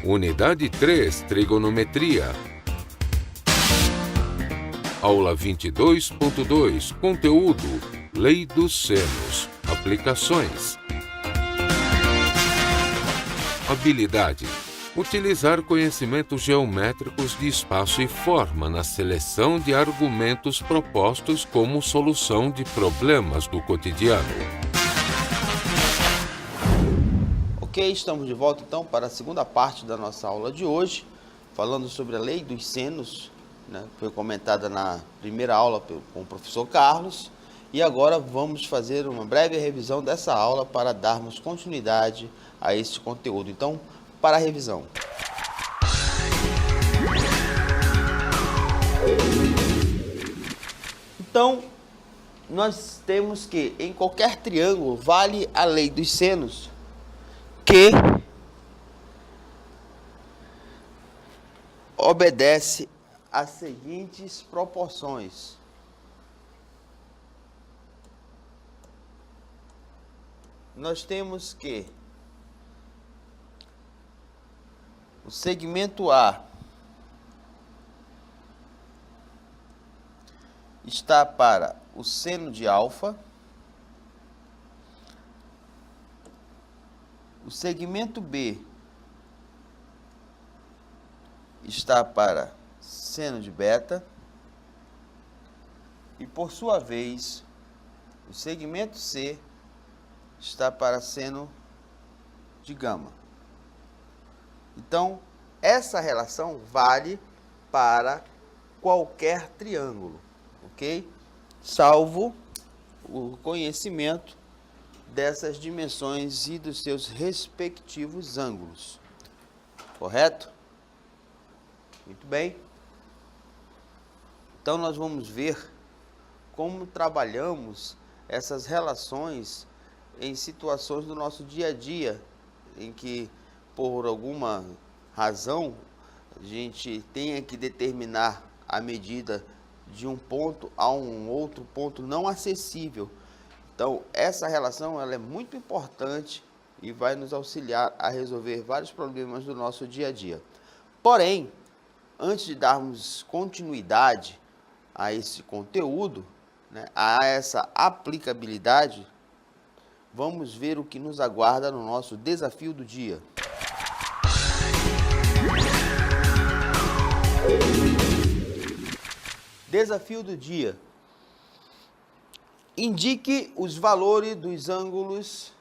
Unidade 3, Trigonometria. Aula 22.2, Conteúdo: Lei dos senos. Aplicações. Habilidade: utilizar conhecimentos geométricos de espaço e forma na seleção de argumentos propostos como solução de problemas do cotidiano. Ok, estamos de volta então para a segunda parte da nossa aula de hoje, falando sobre a lei dos senos, né? Foi comentada na primeira aula com o professor Carlos, e agora vamos fazer uma breve revisão dessa aula para darmos continuidade a esse conteúdo. Então, para a revisão. Então, nós temos que em qualquer triângulo vale a lei dos senos, que obedece às seguintes proporções. Nós temos que o segmento A está para o seno de alfa, o segmento B está para seno de beta e, por sua vez, o segmento C está para seno de gama. Então, essa relação vale para qualquer triângulo, ok? Salvo o conhecimento dessas dimensões e dos seus respectivos ângulos. Correto? Muito bem. Então, nós vamos ver como trabalhamos essas relações em situações do nosso dia a dia, em que, por alguma razão, a gente tenha que determinar a medida de um ponto a um outro ponto não acessível. Então, essa relação ela é muito importante e vai nos auxiliar a resolver vários problemas do nosso dia a dia. Porém, antes de darmos continuidade a esse conteúdo, né, a essa aplicabilidade, vamos ver o que nos aguarda no nosso desafio do dia. Desafio do dia. Indique os valores dos ângulos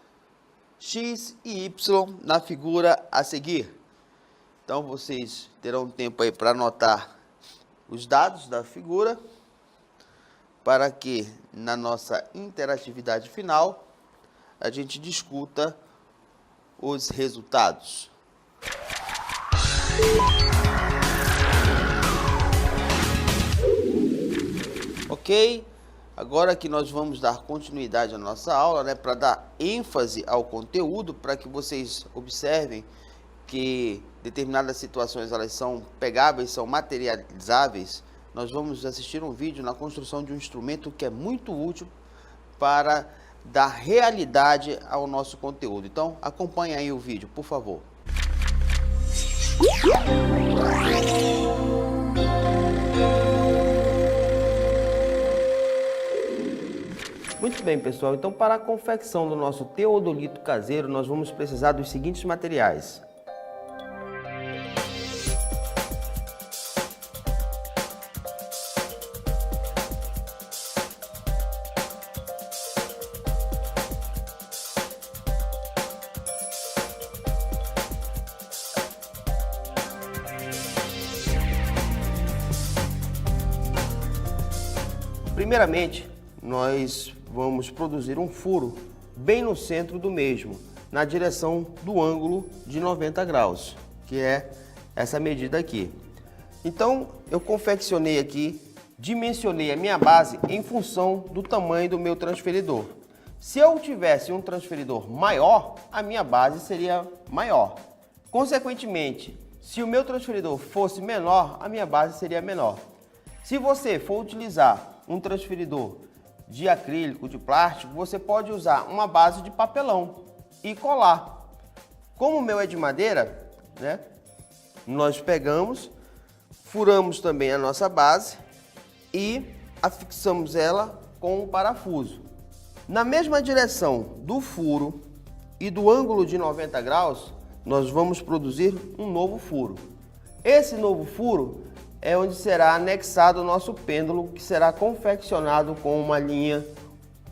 X e Y na figura a seguir. Então, vocês terão tempo aí para anotar os dados da figura, para que na nossa interatividade final a gente discuta os resultados. Ok? Agora que nós vamos dar continuidade à nossa aula, né, para dar ênfase ao conteúdo, para que vocês observem que determinadas situações elas são pegáveis, são materializáveis, nós vamos assistir um vídeo na construção de um instrumento que é muito útil para dar realidade ao nosso conteúdo. Então, acompanhe aí o vídeo, por favor. Muito bem, pessoal. Então, para a confecção do nosso teodolito caseiro, nós vamos precisar dos seguintes materiais. Primeiramente, nós vamos produzir um furo bem no centro do mesmo, na direção do ângulo de 90 graus, que é essa medida aqui. Então, eu confeccionei aqui, dimensionei a minha base em função do tamanho do meu transferidor. Se eu tivesse um transferidor maior, a minha base seria maior. Consequentemente, se o meu transferidor fosse menor, a minha base seria menor. Se você for utilizar um transferidor de acrílico, de plástico, você pode usar uma base de papelão e colar. Como o meu é de madeira, né, nós pegamos, furamos também a nossa base e afixamos ela com um parafuso. Na mesma direção do furo e do ângulo de 90 graus, nós vamos produzir um novo furo. Esse novo furo é onde será anexado o nosso pêndulo, que será confeccionado com uma linha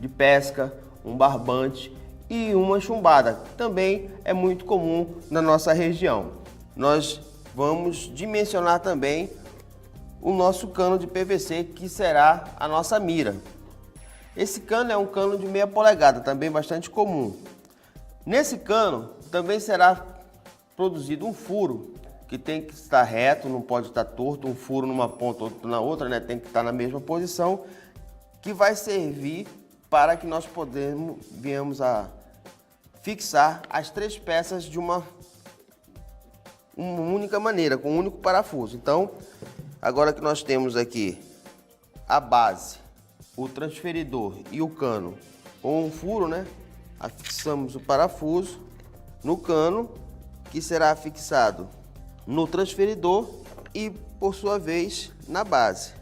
de pesca, um barbante e uma chumbada, que também é muito comum na nossa região. Nós vamos dimensionar também o nosso cano de PVC, que será a nossa mira. Esse cano é um cano de meia polegada, também bastante comum. Nesse cano também será produzido um furo, que tem que estar reto, não pode estar torto, um furo numa ponta, outro na outra, né? Tem que estar na mesma posição, que vai servir para que nós venhamos a fixar as três peças de uma única maneira, com um único parafuso. Então, agora que nós temos aqui a base, o transferidor e o cano com um furo, né? Afixamos o parafuso no cano, que será fixado no transferidor e, por sua vez, na base.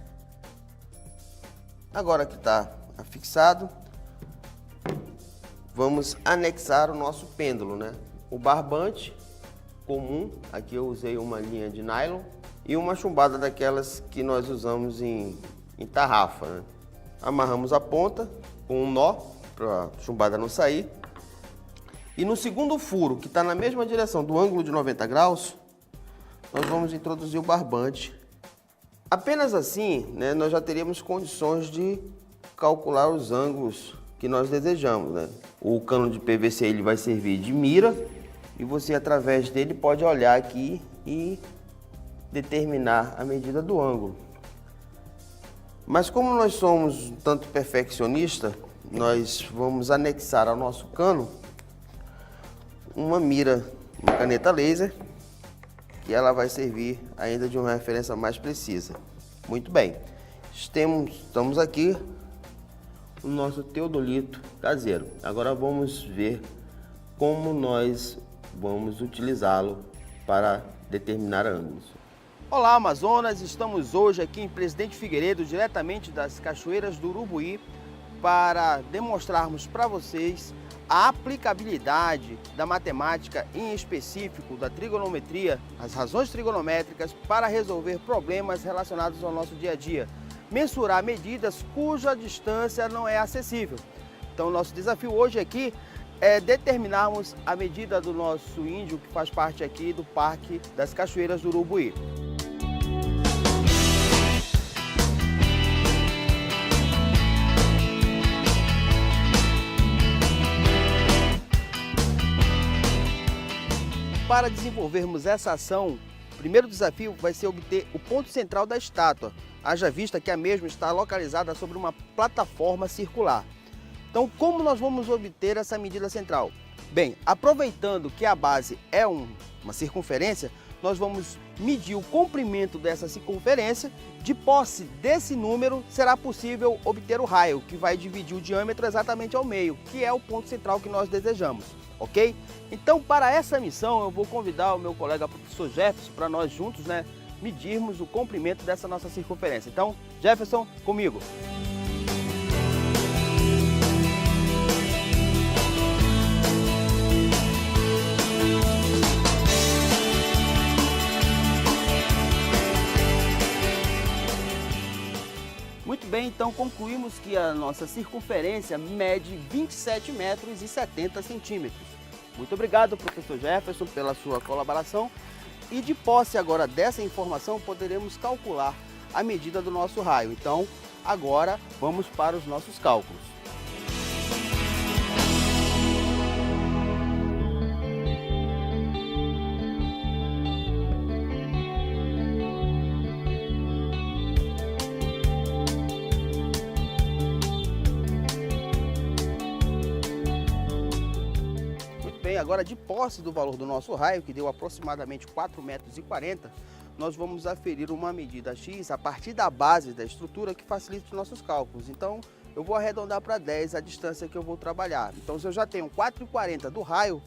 Agora que está afixado, vamos anexar o nosso pêndulo, né? O barbante comum, aqui eu usei uma linha de nylon e uma chumbada daquelas que nós usamos em tarrafa, né? Amarramos a ponta com um nó para a chumbada não sair. E no segundo furo, que está na mesma direção do ângulo de 90 graus, nós vamos introduzir o barbante. Apenas assim, né, nós já teríamos condições de calcular os ângulos que nós desejamos, né? O cano de PVC ele vai servir de mira e você, através dele, pode olhar aqui e determinar a medida do ângulo. Mas como nós somos um tanto perfeccionistas, nós vamos anexar ao nosso cano uma mira, uma caneta laser, que ela vai servir ainda de uma referência mais precisa. Muito bem, estamos aqui no nosso teodolito caseiro. Agora vamos ver como nós vamos utilizá-lo para determinar ângulos. Olá, Amazonas! Estamos hoje aqui em Presidente Figueiredo, diretamente das Cachoeiras do Urubuí, para demonstrarmos para vocês a aplicabilidade da matemática, em específico da trigonometria, as razões trigonométricas, para resolver problemas relacionados ao nosso dia a dia. Mensurar medidas cuja distância não é acessível. Então, nosso desafio hoje aqui é determinarmos a medida do nosso índio, que faz parte aqui do Parque das Cachoeiras do Urubuí. Para desenvolvermos essa ação, o primeiro desafio vai ser obter o ponto central da estátua, haja vista que a mesma está localizada sobre uma plataforma circular. Então, como nós vamos obter essa medida central? Bem, aproveitando que a base é uma circunferência, nós vamos medir o comprimento dessa circunferência. De posse desse número, será possível obter o raio, que vai dividir o diâmetro exatamente ao meio, que é o ponto central que nós desejamos. Ok? Então, para essa missão, eu vou convidar o meu colega professor Jefferson para nós juntos, né, medirmos o comprimento dessa nossa circunferência. Então, Jefferson, comigo. Muito bem, então concluímos que a nossa circunferência mede 27 metros e 70 centímetros. Muito obrigado, professor Jefferson, pela sua colaboração. E de posse agora dessa informação, poderemos calcular a medida do nosso raio. Então, agora vamos para os nossos cálculos. Agora, de posse do valor do nosso raio, que deu aproximadamente 4,40 metros, nós vamos aferir uma medida X a partir da base da estrutura, que facilita os nossos cálculos. Então, eu vou arredondar para 10 a distância que eu vou trabalhar. Então, se eu já tenho 4,40 do raio,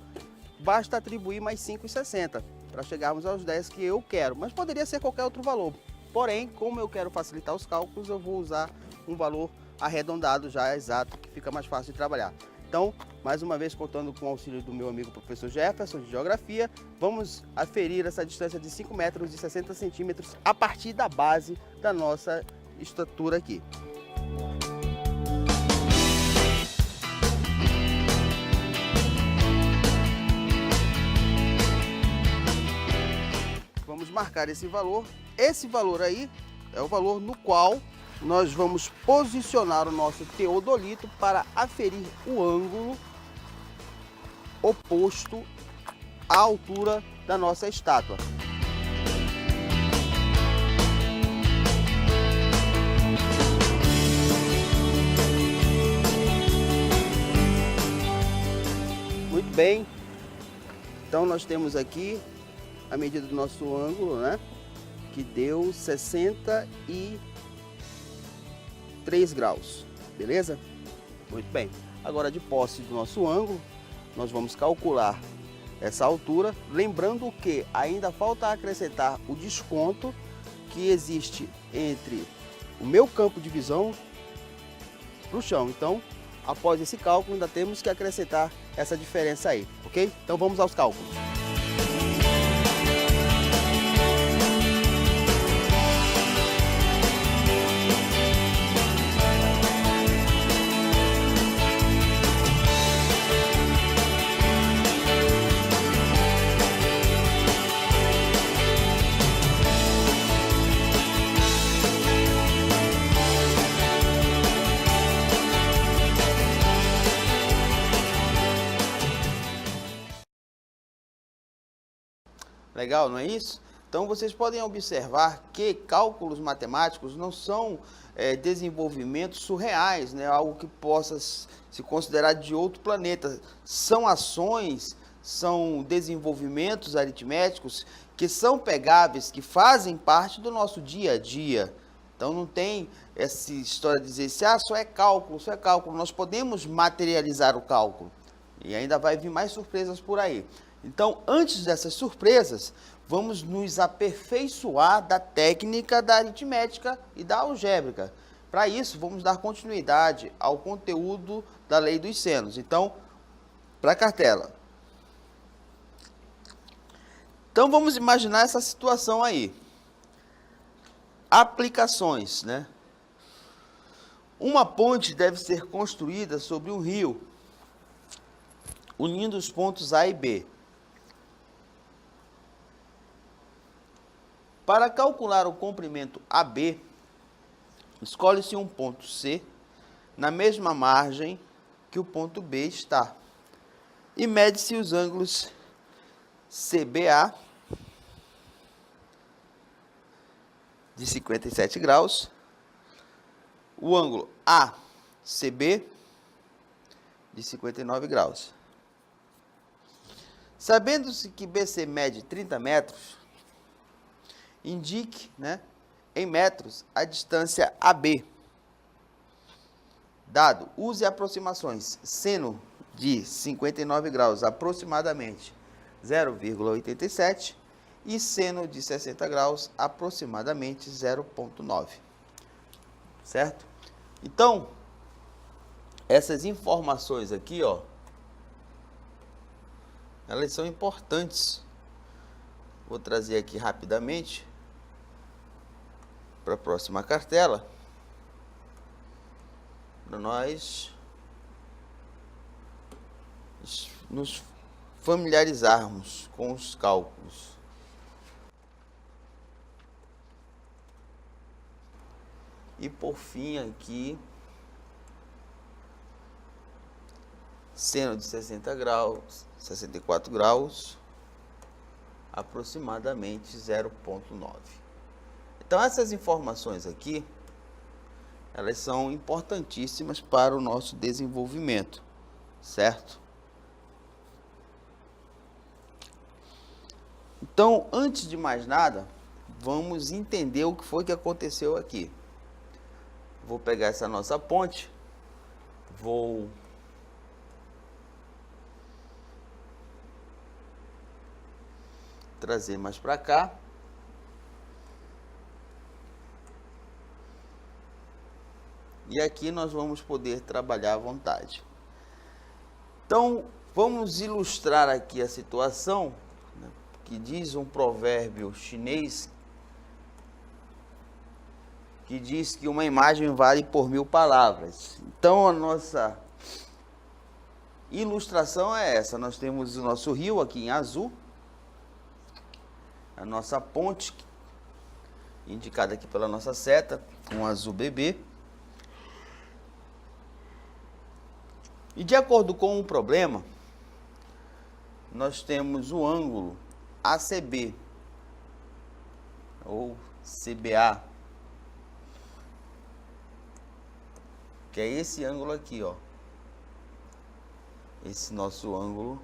basta atribuir mais 5,60. para chegarmos aos 10 que eu quero, mas poderia ser qualquer outro valor. Porém, como eu quero facilitar os cálculos, eu vou usar um valor arredondado já exato, que fica mais fácil de trabalhar. Então, mais uma vez, contando com o auxílio do meu amigo professor Jefferson, de Geografia, vamos aferir essa distância de 5 metros e 60 centímetros a partir da base da nossa estatura aqui. Vamos marcar esse valor. Esse valor aí é o valor no qual nós vamos posicionar o nosso teodolito para aferir o ângulo oposto à altura da nossa estátua. Muito bem, então nós temos aqui a medida do nosso ângulo, né? Que deu 63 graus, beleza? Muito bem. Agora, de posse do nosso ângulo, nós vamos calcular essa altura, lembrando que ainda falta acrescentar o desconto que existe entre o meu campo de visão para o chão. Então, após esse cálculo, ainda temos que acrescentar essa diferença aí, ok? Então, vamos aos cálculos. Legal, não é isso? Então vocês podem observar que cálculos matemáticos não são desenvolvimentos surreais, né? Algo que possa se considerar de outro planeta. São ações, são desenvolvimentos aritméticos que são pegáveis, que fazem parte do nosso dia a dia. Então não tem essa história de dizer assim, só é cálculo, só é cálculo. Nós podemos materializar o cálculo e ainda vai vir mais surpresas por aí. Então, antes dessas surpresas, vamos nos aperfeiçoar da técnica da aritmética e da algébrica. Para isso, vamos dar continuidade ao conteúdo da lei dos senos. Então, para a cartela. Então, vamos imaginar essa situação aí. Aplicações, né? Uma ponte deve ser construída sobre um rio, unindo os pontos A e B. Para calcular o comprimento AB, escolhe-se um ponto C na mesma margem que o ponto B está e mede-se os ângulos CBA de 57 graus, o ângulo ACB de 59 graus. Sabendo-se que BC mede 30 metros, indique, né, em metros a distância AB. Dado, use aproximações. Seno de 59 graus, aproximadamente 0,87 e seno de 60 graus, aproximadamente 0,9. Certo? Então, essas informações aqui, ó, elas são importantes. Vou trazer aqui rapidamente para a próxima cartela, para nós nos familiarizarmos com os cálculos. E por fim aqui, seno de 60 graus, 64 graus, aproximadamente 0,9. Então essas informações aqui, elas são importantíssimas para o nosso desenvolvimento, certo? Então, antes de mais nada, vamos entender o que foi que aconteceu aqui. Vou pegar essa nossa ponte, vou trazer mais para cá. E aqui nós vamos poder trabalhar à vontade. Então, vamos ilustrar aqui a situação, né, que diz um provérbio chinês que diz que uma imagem vale por 1000 palavras. Então, a nossa ilustração é essa. Nós temos o nosso rio aqui em azul, a nossa ponte, indicada aqui pela nossa seta, um azul bebê. E de acordo com o problema, nós temos o ângulo ACB, ou CBA, que é esse ângulo aqui, ó. Esse nosso ângulo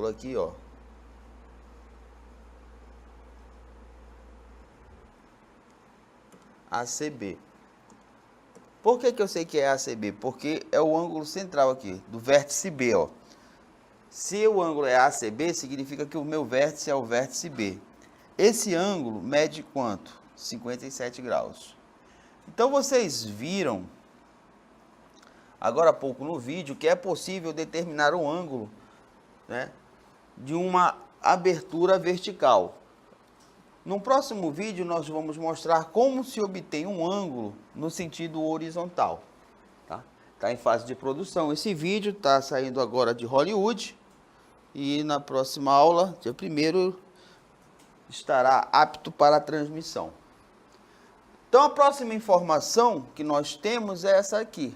aqui, ó. ACB. Por que eu sei que é ACB? Porque é o ângulo central aqui, do vértice B, ó. Se o ângulo é ACB, significa que o meu vértice é o vértice B. Esse ângulo mede quanto? 57 graus. Então, vocês viram, agora há pouco no vídeo, que é possível determinar o ângulo, né, de uma abertura vertical. No próximo vídeo, nós vamos mostrar como se obtém um ângulo no sentido horizontal. Tá em fase de produção. Esse vídeo está saindo agora de Hollywood e na próxima aula, dia 1º, estará apto para a transmissão. Então, a próxima informação que nós temos é essa aqui.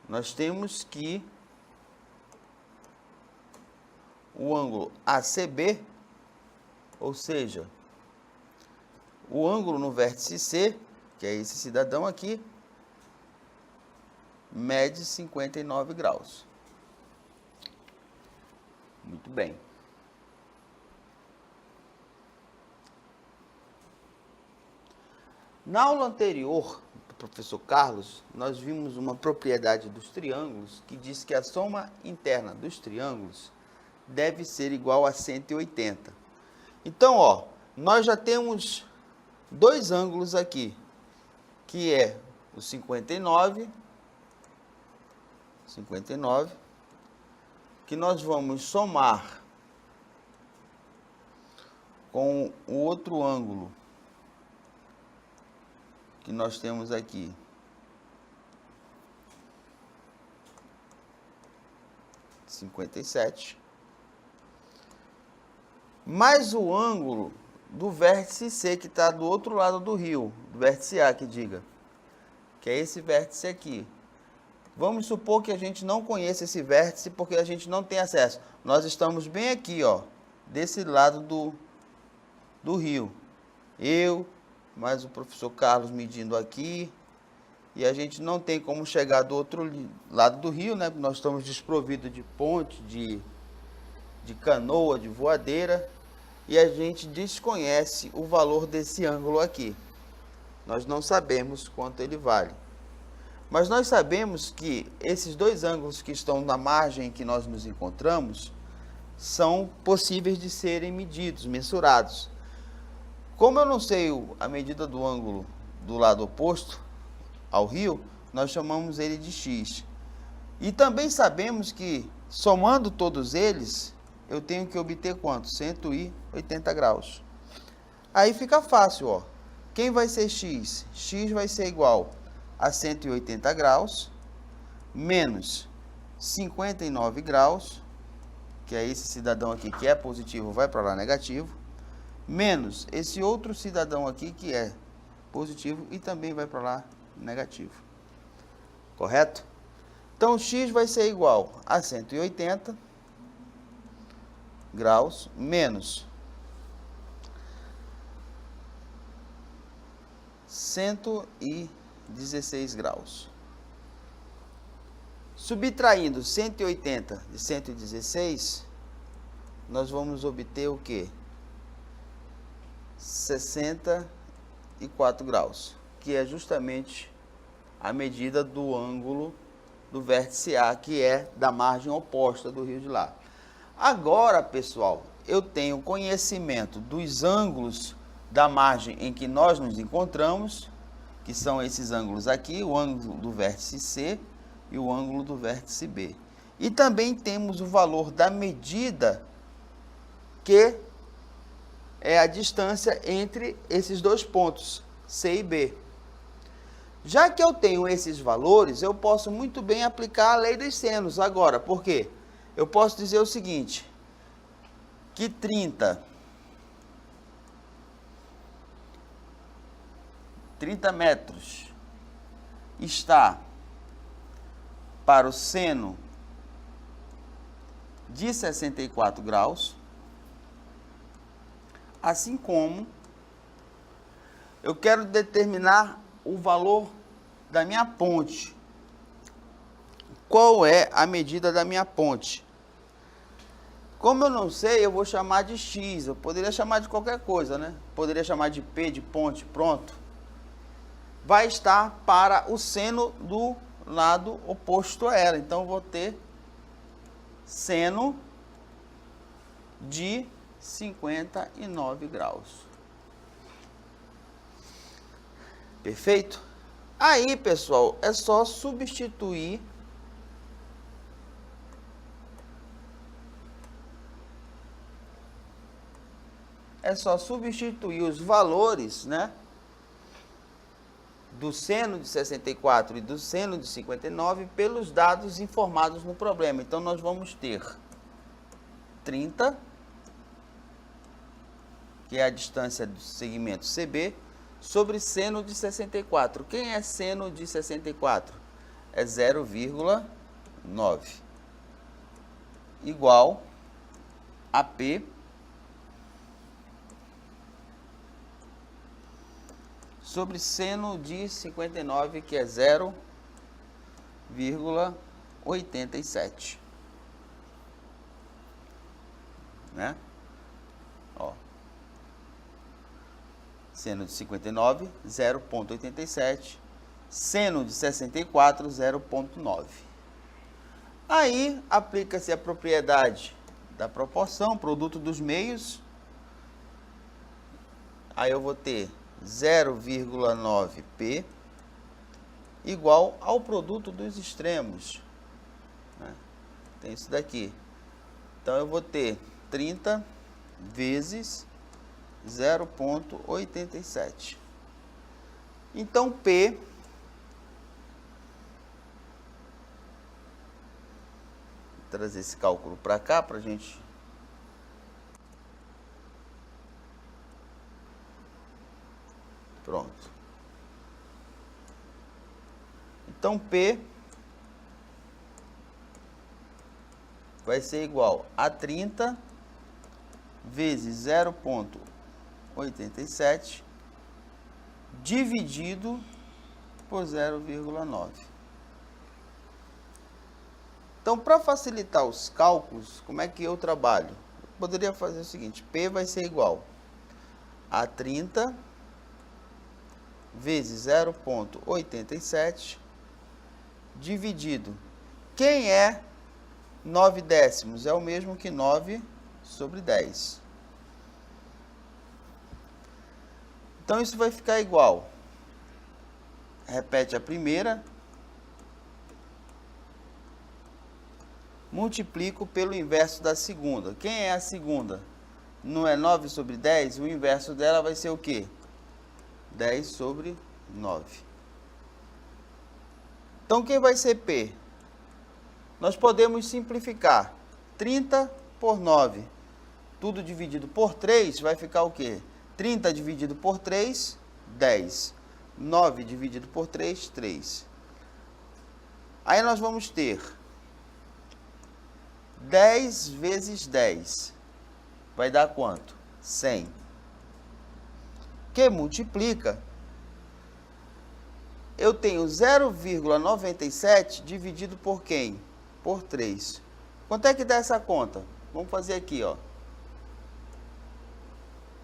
Nós temos que o ângulo ACB, ou seja, o ângulo no vértice C, que é esse cidadão aqui, mede 59 graus. Muito bem. Na aula anterior, do professor Carlos, nós vimos uma propriedade dos triângulos que diz que a soma interna dos triângulos deve ser igual a 180. Então, ó, nós já temos dois ângulos aqui, que é o 59, que nós vamos somar com o outro ângulo que nós temos aqui, 57, mais o ângulo do vértice C, que está do outro lado do rio, do vértice A, que diga, que é esse vértice aqui. Vamos supor que a gente não conheça esse vértice, porque a gente não tem acesso. Nós estamos bem aqui, ó, desse lado do rio. Mais o professor Carlos medindo aqui, e a gente não tem como chegar do outro lado do rio, né? Nós estamos desprovidos de ponte, de canoa, de voadeira, e a gente desconhece o valor desse ângulo aqui. Nós não sabemos quanto ele vale. Mas nós sabemos que esses dois ângulos que estão na margem em que nós nos encontramos são possíveis de serem medidos, mensurados. Como eu não sei a medida do ângulo do lado oposto ao rio, nós chamamos ele de x. E também sabemos que, somando todos eles, eu tenho que obter quanto? 180 graus. Aí fica fácil, ó. Quem vai ser x? X vai ser igual a 180 graus, menos 59 graus, que é esse cidadão aqui que é positivo, vai para lá negativo, menos esse outro cidadão aqui que é positivo e também vai para lá negativo. Correto? Então, x vai ser igual a 180 graus menos 116 graus. Subtraindo 180 de 116, nós vamos obter o quê? 64 graus, que é justamente a medida do ângulo do vértice A, que é da margem oposta do rio de lá. Agora, pessoal, eu tenho conhecimento dos ângulos da margem em que nós nos encontramos, que são esses ângulos aqui, o ângulo do vértice C e o ângulo do vértice B. E também temos o valor da medida, que é a distância entre esses dois pontos, C e B. Já que eu tenho esses valores, eu posso muito bem aplicar a lei dos senos agora. Por quê? Eu posso dizer o seguinte, que 30 metros está para o seno de 64 graus, assim como eu quero determinar o valor da minha ponte. Qual é a medida da minha ponte? Como eu não sei, eu vou chamar de X. Eu poderia chamar de qualquer coisa, né? Poderia chamar de P, de ponte, pronto. Vai estar para o seno do lado oposto a ela. Então, eu vou ter seno de 59 graus. Perfeito? Aí, pessoal, é só substituir os valores, né, do seno de 64 e do seno de 59 pelos dados informados no problema. Então, nós vamos ter 30, que é a distância do segmento CB, sobre seno de 64. Quem é seno de 64? É 0,9. Igual a P sobre seno de 59, que é 0,87. Né? Ó. Seno de 59, 0,87. Seno de 64, 0,9. Aí, aplica-se a propriedade da proporção, produto dos meios. Aí eu vou ter 0,9P igual ao produto dos extremos. Né? Tem isso daqui. Então, eu vou ter 30 vezes 0,87. Então, P vou trazer esse cálculo para cá para a gente. Pronto. Então, P vai ser igual a 30 vezes 0,87 dividido por 0,9. Então, para facilitar os cálculos, como é que eu trabalho? Eu poderia fazer o seguinte, P vai ser igual a 30 vezes 0,87 dividido. Quem é 9 décimos? É o mesmo que 9 sobre 10. Então, isso vai ficar igual. Repete a primeira. Multiplico pelo inverso da segunda. Quem é a segunda? Não é 9 sobre 10? O inverso dela vai ser o quê? 10 sobre 9. Então, quem vai ser P? Nós podemos simplificar. 30 por 9. Tudo dividido por 3 vai ficar o quê? 30 dividido por 3, 10. 9 dividido por 3, 3. Aí nós vamos ter 10 vezes 10. Vai dar quanto? 100. Que multiplica, eu tenho 0,97 dividido por quem? Por 3. Quanto é que dá essa conta? Vamos fazer aqui, ó.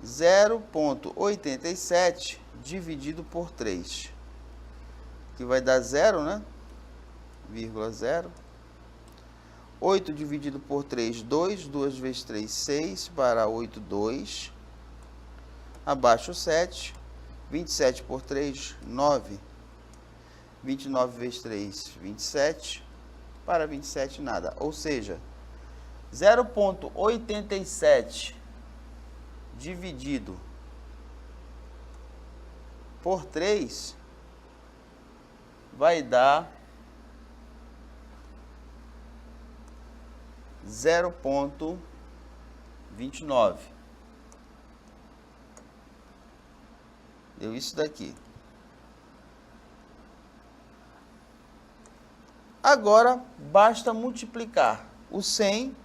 0,87 dividido por 3. Que vai dar 0, né? 0,0. 8 dividido por 3, 2. 2 vezes 3, 6. Para 8, 2. Abaixo 7. 27 por 3, 9. 29 vezes 3, 27. Para 27, nada. Ou seja, 0,87 dividido por 3 vai dar 0,29. Deu isso daqui. Agora, basta multiplicar o 100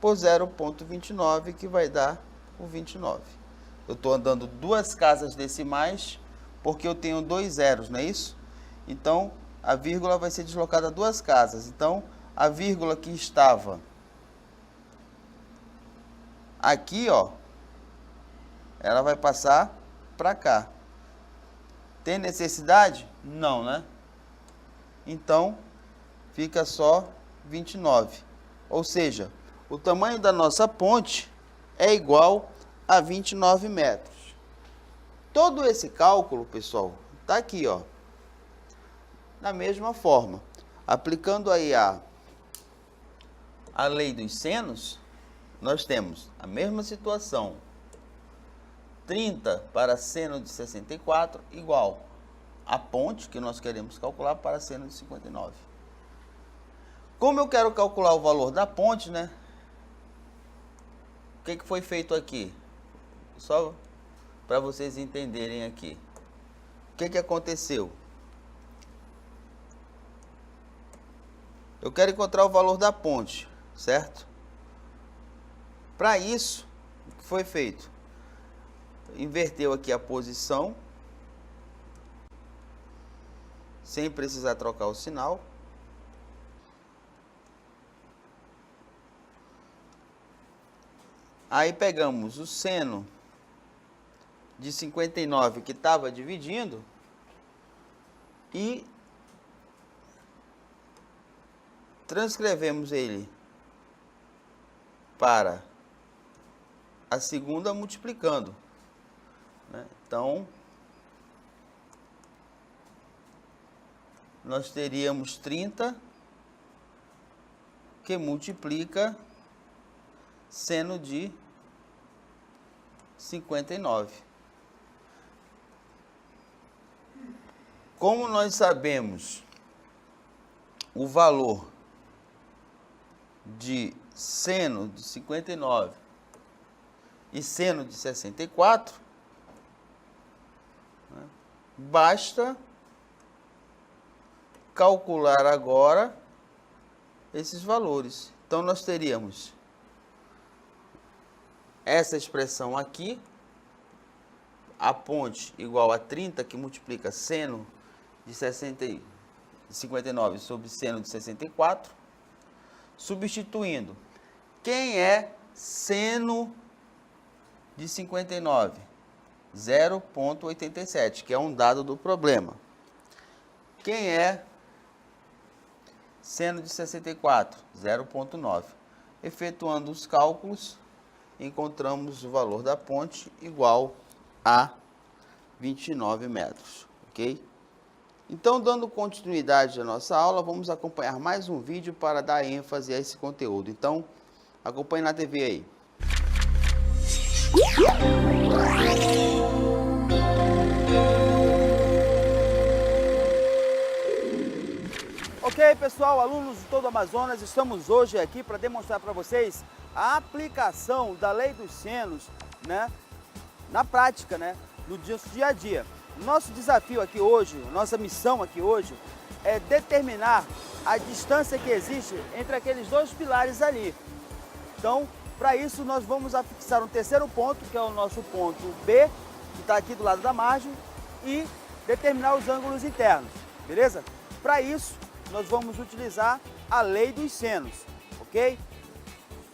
por 0,29, que vai dar o 29. Eu estou andando duas casas decimais, porque eu tenho dois zeros, não é isso? Então, a vírgula vai ser deslocada duas casas. Então, a vírgula que estava aqui, ó, ela vai passar para cá. Tem necessidade? Não, né? Então, fica só 29. Ou seja, o tamanho da nossa ponte é igual a 29 metros. Todo esse cálculo, pessoal, está aqui, ó. Da mesma forma, aplicando aí a lei dos senos, nós temos a mesma situação. 30 para seno de 64 igual a ponte que nós queremos calcular para seno de 59. Como eu quero calcular o valor da ponte, né? O que foi feito aqui? Só para vocês entenderem aqui. O que aconteceu? Eu quero encontrar o valor da ponte, certo? Para isso, o que foi feito? Inverteu aqui a posição, sem precisar trocar o sinal. Aí pegamos o seno de 59 que estava dividindo e transcrevemos ele para a segunda multiplicando, né? Então, nós teríamos 30 que multiplica seno de 59. Como nós sabemos o valor de seno de 59 e seno de 64, né, basta calcular agora esses valores. Então, nós teríamos essa expressão aqui, a ponte igual a 30, que multiplica seno de 59 sobre seno de 64, substituindo. Quem é seno de 59? 0,87, que é um dado do problema. Quem é seno de 64? 0,9. Efetuando os cálculos, encontramos o valor da ponte igual a 29 metros, ok? Então, dando continuidade à nossa aula, vamos acompanhar mais um vídeo para dar ênfase a esse conteúdo. Então, acompanhe na TV aí. Ok, pessoal, alunos de todo o Amazonas, estamos hoje aqui para demonstrar para vocês a aplicação da lei dos senos, né, na prática, né, no dia a dia. Nosso desafio aqui hoje, nossa missão aqui hoje, é determinar a distância que existe entre aqueles dois pilares ali. Então, para isso, nós vamos afixar um terceiro ponto, que é o nosso ponto B, que está aqui do lado da margem, e determinar os ângulos internos, beleza? Para isso, nós vamos utilizar a lei dos senos, ok?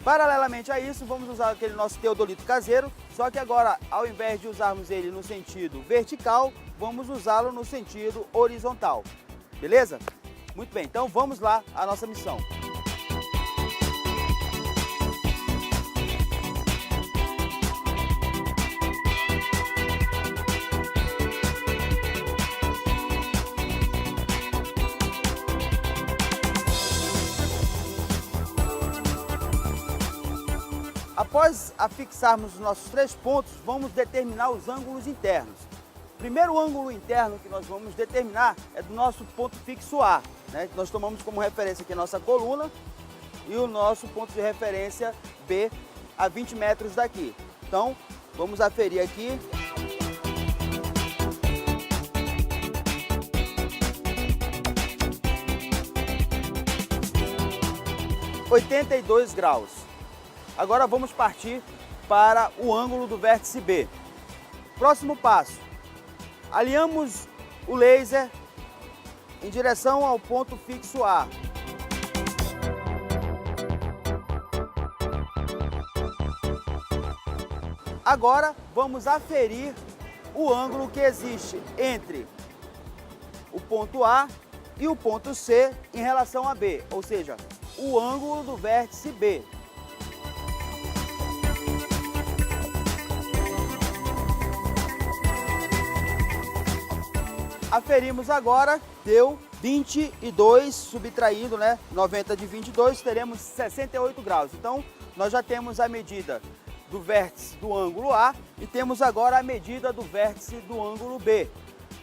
Paralelamente a isso, vamos usar aquele nosso teodolito caseiro, só que agora, ao invés de usarmos ele no sentido vertical, vamos usá-lo no sentido horizontal, beleza? Muito bem, então vamos lá à nossa missão. Após afixarmos os nossos 3 pontos, vamos determinar os ângulos internos. O primeiro ângulo interno que nós vamos determinar é do nosso ponto fixo A, né? Nós tomamos como referência aqui a nossa coluna e o nosso ponto de referência B a 20 metros daqui. Então, vamos aferir aqui. (82 graus). Agora vamos partir para o ângulo do vértice B. Próximo passo, alinhamos o laser em direção ao ponto fixo A. Agora vamos aferir o ângulo que existe entre o ponto A e o ponto C em relação a B, ou seja, o ângulo do vértice B. Aferimos agora, deu 22, subtraindo, né? 90 de 22, teremos 68 graus. Então, nós já temos a medida do vértice do ângulo A e temos agora a medida do vértice do ângulo B.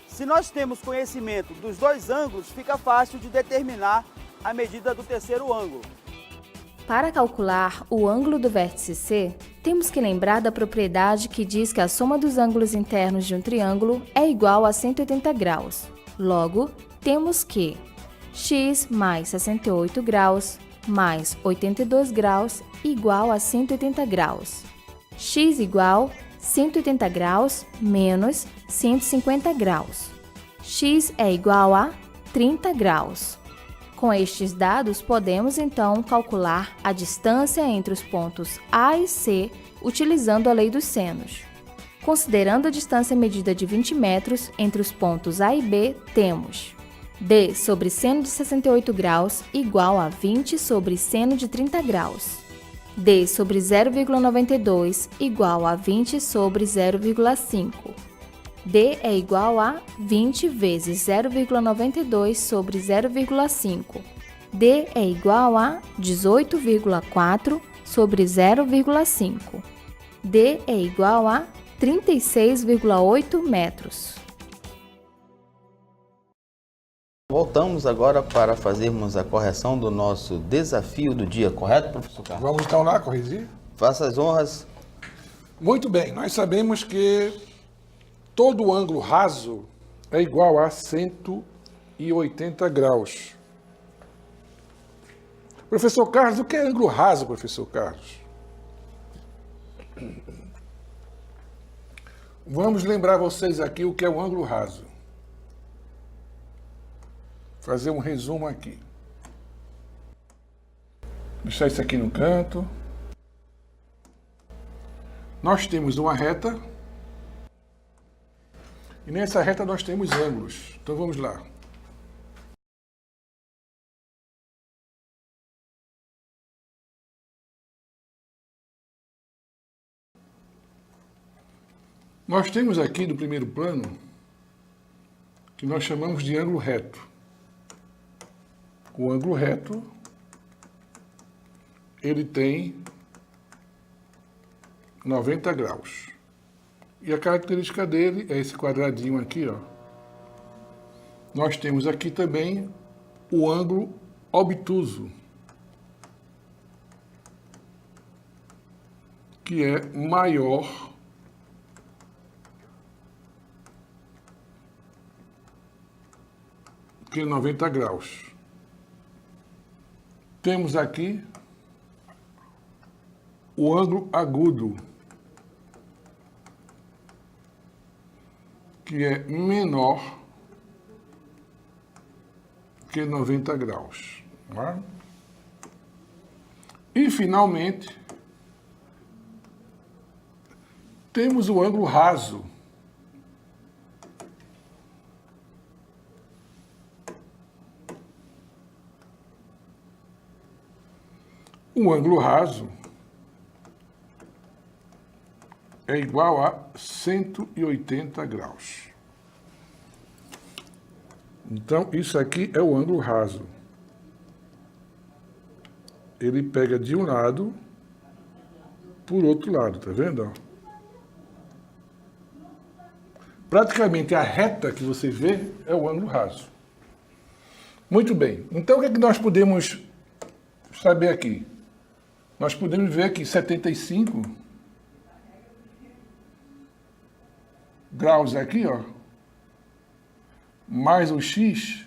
Se nós temos conhecimento dos 2 ângulos, fica fácil de determinar a medida do terceiro ângulo. Para calcular o ângulo do vértice C, temos que lembrar da propriedade que diz que a soma dos ângulos internos de um triângulo é igual a 180 graus. Logo, temos que x mais 68 graus mais 82 graus igual a 180 graus. X igual 180 graus menos 150 graus. X é igual a 30 graus. Com estes dados, podemos então calcular a distância entre os pontos A e C utilizando a lei dos senos. Considerando a distância medida de 20 metros entre os pontos A e B, temos d sobre seno de 68 graus igual a 20 sobre seno de 30 graus. D sobre 0,92 igual a 20 sobre 0,5. D é igual a 20 vezes 0,92 sobre 0,5. D é igual a 18,4 sobre 0,5. D é igual a 36,8 metros. Voltamos agora para fazermos a correção do nosso desafio do dia, correto, professor Carlos? Vamos então lá corrigir? Faça as honras. Muito bem, nós sabemos que todo ângulo raso é igual a 180 graus. Professor Carlos, o que é ângulo raso, professor Carlos? Vamos lembrar vocês aqui o que é o ângulo raso. Fazer um resumo aqui. Deixar isso aqui no canto. Nós temos uma reta. E nessa reta nós temos ângulos. Então vamos lá. Nós temos aqui no primeiro plano que nós chamamos de ângulo reto. O ângulo reto, ele tem 90 graus. E a característica dele é esse quadradinho aqui, ó. Nós temos aqui também o ângulo obtuso, que é maior que 90 graus. Temos aqui o ângulo agudo, que é menor que 90 graus. Tá? E, finalmente, temos o ângulo raso, o ângulo raso é igual a 180 graus. Então, isso aqui é o ângulo raso. Ele pega de um lado por outro lado, tá vendo? Praticamente a reta que você vê é o ângulo raso. Muito bem. Então, o que é que nós podemos saber aqui? Nós podemos ver aqui 75 graus aqui, ó, mais o x,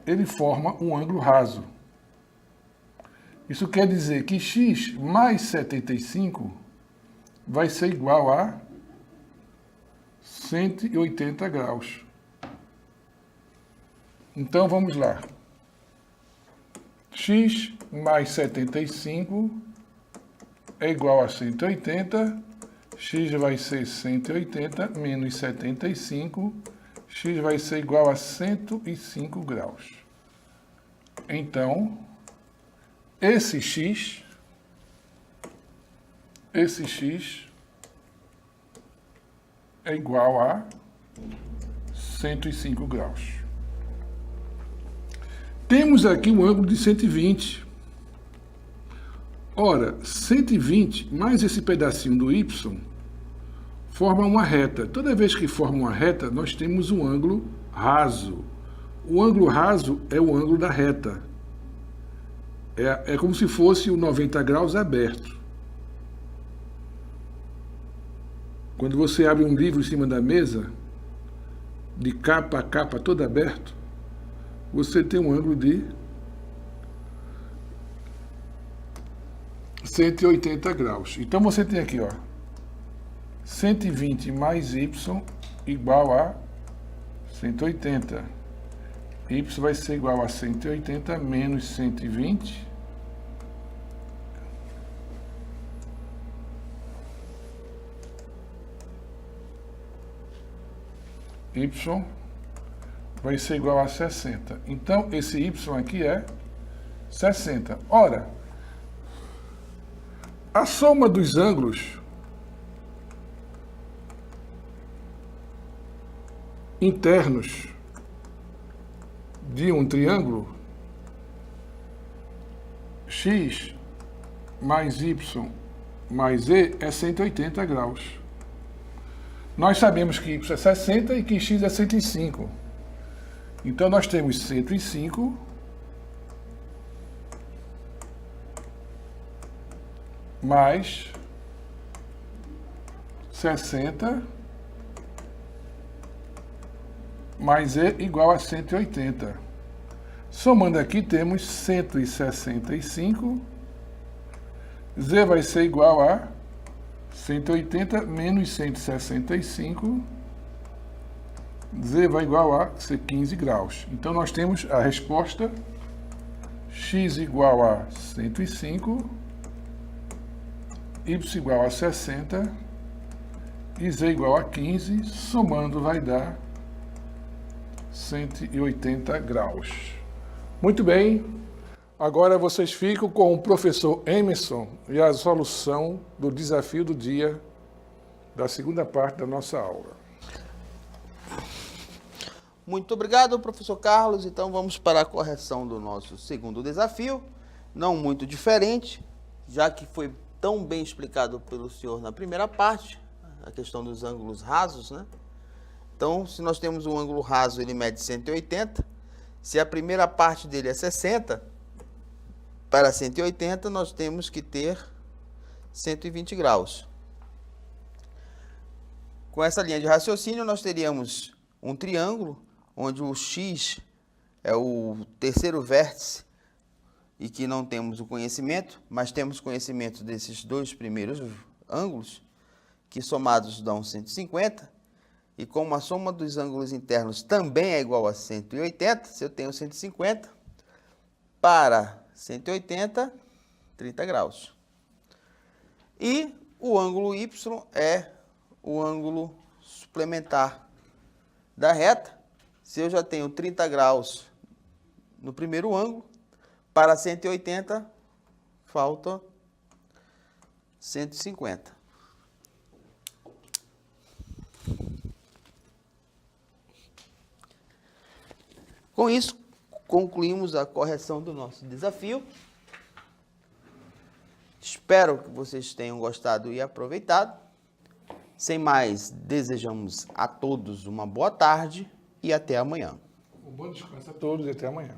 ele forma um ângulo raso. Isso quer dizer que x mais 75 vai ser igual a 180 graus. Então, vamos lá. X mais 75 é igual a 180. X vai ser 180 menos 75. X vai ser igual a 105 graus. Então, esse x é igual a 105 graus. Temos aqui um ângulo de 120. Ora, 120 mais esse pedacinho do y forma uma reta. Toda vez que forma uma reta, nós temos um ângulo raso. O ângulo raso é o ângulo da reta. É como se fosse o 90 graus aberto. Quando você abre um livro em cima da mesa, de capa a capa todo aberto, você tem um ângulo de 180 graus. Então você tem aqui, ó, 120 mais y igual a 180. Y vai ser igual a 180 menos 120. Y vai ser igual a 60. Então, esse y aqui é 60. Ora, a soma dos ângulos internos de um triângulo, x mais y mais e é 180 graus. Nós sabemos que y é 60 e que x é 105. Então, nós temos 105 mais 60 mais e igual a 180. Somando aqui, temos 165. Z vai ser igual a 180 menos 165. Z vai igual a ser 15 graus. Então, nós temos a resposta x igual a 105, y igual a 60 e z igual a 15. Somando vai dar 180 graus. Muito bem. Agora vocês ficam com o professor Emerson e a solução do desafio do dia da segunda parte da nossa aula. Muito obrigado, professor Carlos. Então, vamos para a correção do nosso segundo desafio. Não muito diferente, já que foi tão bem explicado pelo senhor na primeira parte, a questão dos ângulos rasos, né? Então, se nós temos um ângulo raso, ele mede 180. Se a primeira parte dele é 60, para 180 nós temos que ter 120 graus. Com essa linha de raciocínio, nós teríamos um triângulo, onde o x é o terceiro vértice e que não temos o conhecimento, mas temos conhecimento desses dois primeiros ângulos, que somados dão 150, e como a soma dos ângulos internos também é igual a 180, se eu tenho 150, para 180, 30 graus. E o ângulo y é o ângulo suplementar da reta. Se eu já tenho 30 graus no primeiro ângulo, para 180, falta 150. Com isso, concluímos a correção do nosso desafio. Espero que vocês tenham gostado e aproveitado. Sem mais, desejamos a todos uma boa tarde e até amanhã. Um bom descanso a todos e até amanhã.